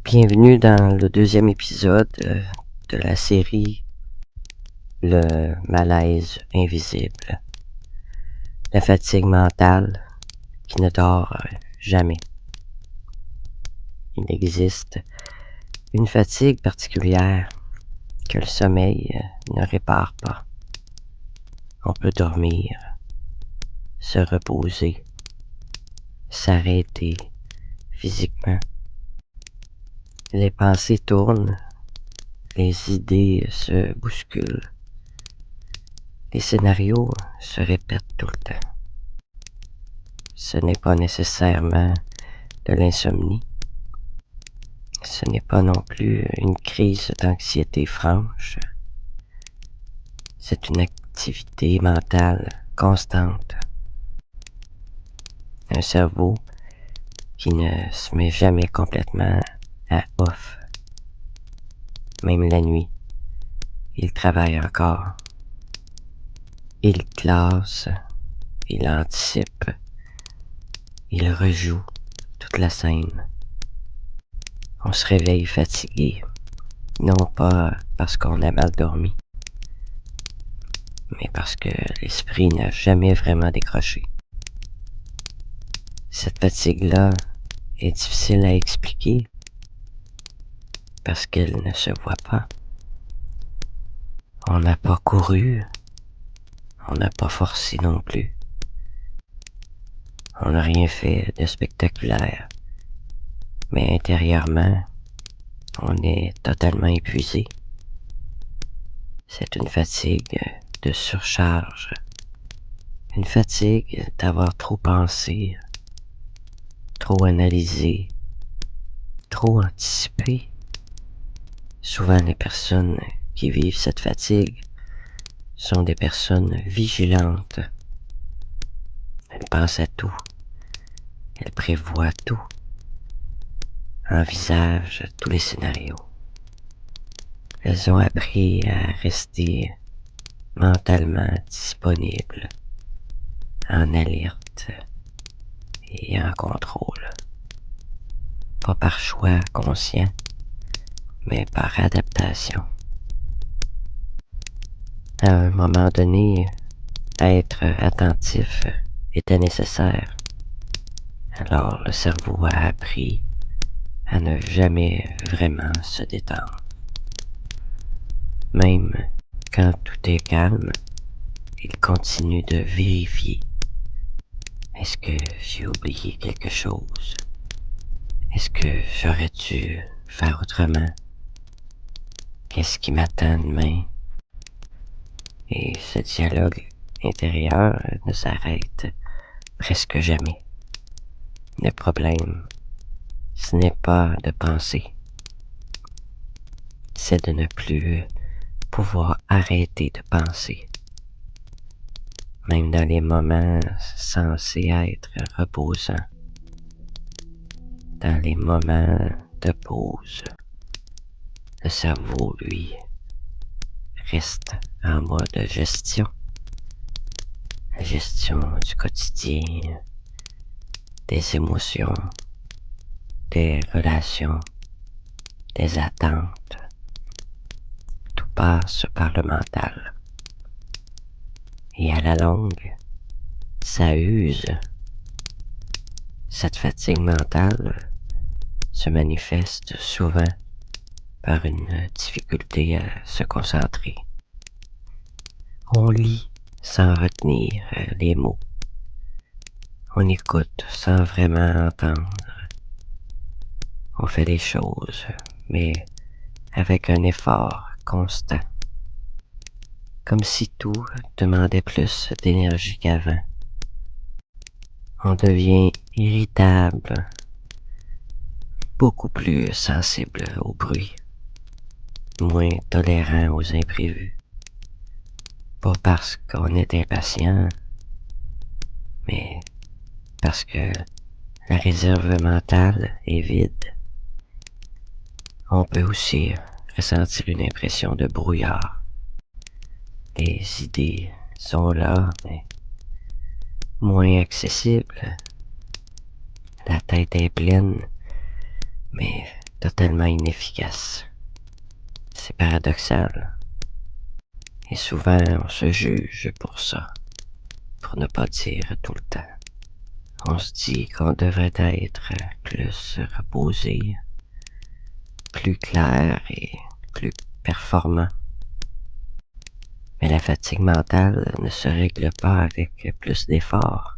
Bienvenue dans le deuxième épisode de la série Le malaise invisible. La fatigue mentale qui ne dort jamais. Il existe une fatigue particulière que le sommeil ne répare pas. On peut dormir, se reposer, s'arrêter physiquement. Les pensées tournent, les idées se bousculent. Les scénarios se répètent tout le temps. Ce n'est pas nécessairement de l'insomnie. Ce n'est pas non plus une crise d'anxiété franche. C'est une activité mentale constante. Un cerveau qui ne se met jamais complètement à off. Même la nuit, il travaille encore. Il classe, il anticipe, il rejoue toute la scène. On se réveille fatigué, non pas parce qu'on a mal dormi, mais parce que l'esprit n'a jamais vraiment décroché. Cette fatigue-là est difficile à expliquer parce qu'elle ne se voit pas. On n'a pas couru, on n'a pas forcé non plus. On n'a rien fait de spectaculaire, mais intérieurement, on est totalement épuisé. C'est une fatigue de surcharge, une fatigue d'avoir trop pensé, trop analysé, trop anticipé. Souvent, les personnes qui vivent cette fatigue sont des personnes vigilantes. Elles pensent à tout, elles prévoient tout, envisagent tous les scénarios. Elles ont appris à rester mentalement disponibles, en alerte et en contrôle. Pas par choix conscient, mais par adaptation. À un moment donné, être attentif était nécessaire. Alors le cerveau a appris à ne jamais vraiment se détendre. Même quand tout est calme, il continue de vérifier. Est-ce que j'ai oublié quelque chose? Est-ce que j'aurais dû faire autrement? Qu'est-ce qui m'attend demain? Et ce dialogue intérieur ne s'arrête presque jamais. Le problème, ce n'est pas de penser, c'est de ne plus pouvoir arrêter de penser. Même dans les moments censés être reposants, dans les moments de pause, le cerveau, lui, reste en mode gestion. La gestion du quotidien, des émotions, des relations, des attentes. Tout passe par le mental. Et à la longue, ça use. Cette fatigue mentale se manifeste souvent par une difficulté à se concentrer. On lit sans retenir les mots. On écoute sans vraiment entendre. On fait les choses, mais avec un effort constant. Comme si tout demandait plus d'énergie qu'avant. On devient irritable, beaucoup plus sensible au bruit, moins tolérant aux imprévus. Pas parce qu'on est impatient, mais parce que la réserve mentale est vide. On peut aussi ressentir une impression de brouillard. Les idées sont là, mais moins accessibles. La tête est pleine, mais totalement inefficace. C'est paradoxal. Et souvent, on se juge pour ça, pour ne pas dire tout le temps. On se dit qu'on devrait être plus reposé, plus clair et plus performant. Mais la fatigue mentale ne se règle pas avec plus d'efforts.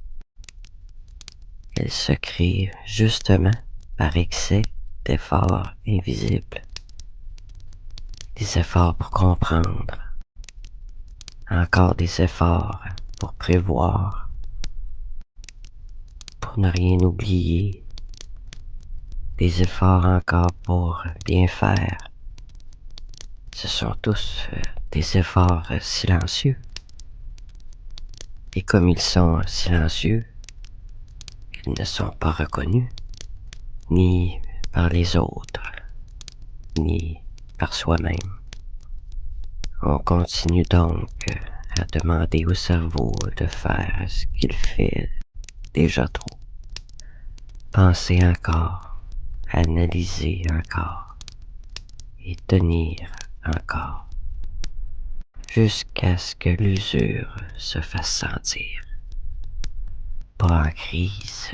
Elle se crée justement par excès d'efforts invisibles. Des efforts pour comprendre, encore des efforts pour prévoir, pour ne rien oublier, des efforts encore pour bien faire. Ce sont tous des efforts silencieux. Et comme ils sont silencieux, ils ne sont pas reconnus, ni par les autres, ni par soi-même. On continue donc à demander au cerveau de faire ce qu'il fait déjà trop. Penser encore, analyser encore et tenir encore, jusqu'à ce que l'usure se fasse sentir. Pas en crise,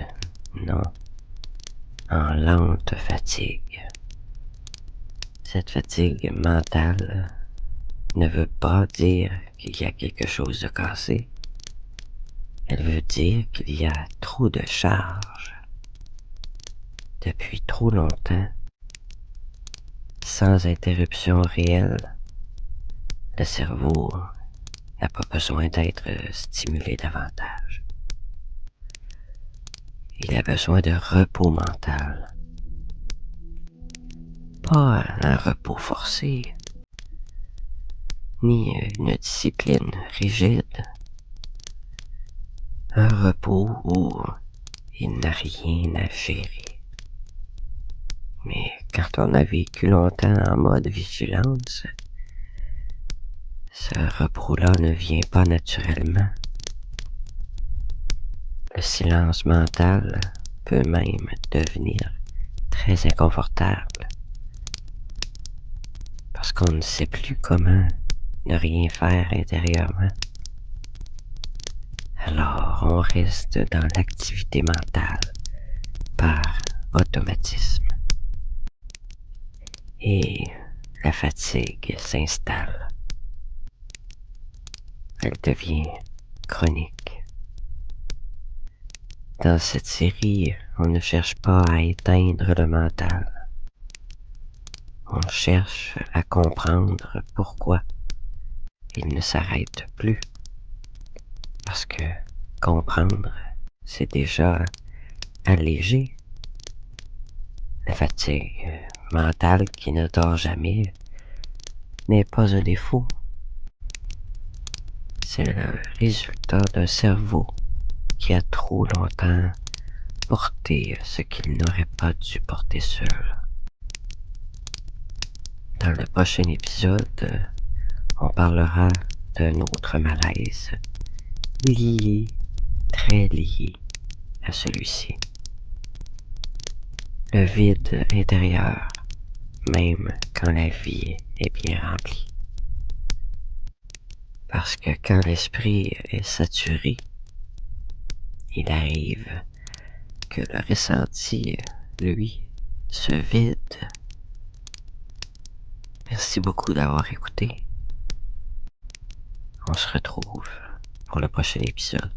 non, en lente fatigue. Cette fatigue mentale ne veut pas dire qu'il y a quelque chose de cassé. Elle veut dire qu'il y a trop de charges. Depuis trop longtemps, sans interruption réelle, le cerveau n'a pas besoin d'être stimulé davantage. Il a besoin de repos mental. Pas un repos forcé, ni une discipline rigide. Un repos où il n'a rien à gérer. Mais quand on a vécu longtemps en mode vigilance, ce repos-là ne vient pas naturellement. Le silence mental peut même devenir très inconfortable parce qu'on ne sait plus comment ne rien faire intérieurement. Alors on reste dans l'activité mentale par automatisme. Et la fatigue s'installe. Elle devient chronique. Dans cette série, on ne cherche pas à éteindre le mental. On cherche à comprendre pourquoi il ne s'arrête plus. Parce que comprendre, c'est déjà alléger. La fatigue mentale qui ne dort jamais n'est pas un défaut. C'est le résultat d'un cerveau qui a trop longtemps porté ce qu'il n'aurait pas dû porter seul. Dans le prochain épisode, on parlera d'un autre malaise lié, très lié à celui-ci. Le vide intérieur, même quand la vie est bien remplie. Parce que quand l'esprit est saturé, il arrive que le ressenti, lui, se vide. Merci beaucoup d'avoir écouté. On se retrouve pour le prochain épisode.